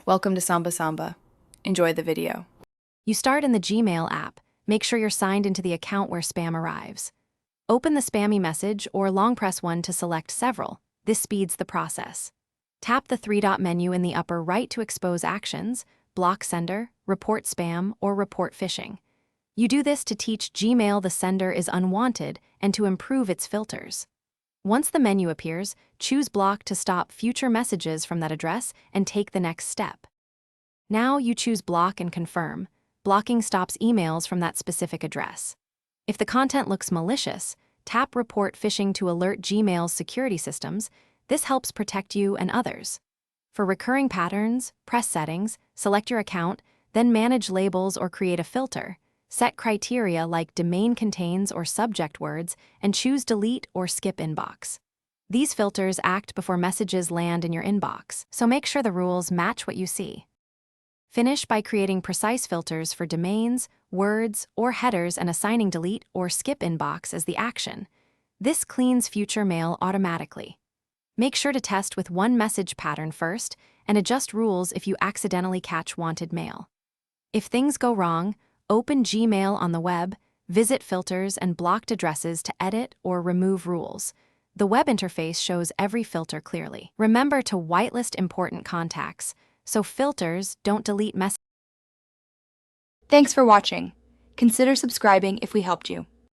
Welcome to Samba Samba. Enjoy the video. You start in the Gmail app. Make sure you're signed into the account where spam arrives. Open the spammy message or long press 1 to select several. This speeds the process. Tap the three-dot menu in the upper right to expose actions, block sender, report spam, or report phishing. You do this to teach Gmail the sender is unwanted and to improve its filters. Once the menu appears, choose block to stop future messages from that address and take the next step. Now you choose block and confirm. Blocking stops emails from that specific address. If the content looks malicious, tap report phishing to alert Gmail's security systems. This helps protect you and others. For recurring patterns, press settings, select your account, then manage labels or create a filter. Set criteria like domain contains or subject words, and choose delete or skip inbox. These filters act before messages land in your inbox, so make sure the rules match what you see. Finish by creating precise filters for domains, words, or headers and assigning delete or skip inbox as the action. This cleans future mail automatically. Make sure to test with one message pattern first and adjust rules if you accidentally catch wanted mail. If things go wrong, open Gmail on the web, visit filters and blocked addresses to edit or remove rules. The web interface shows every filter clearly. Remember to whitelist important contacts, so filters don't delete messages. Thanks for watching. Consider subscribing if we helped you.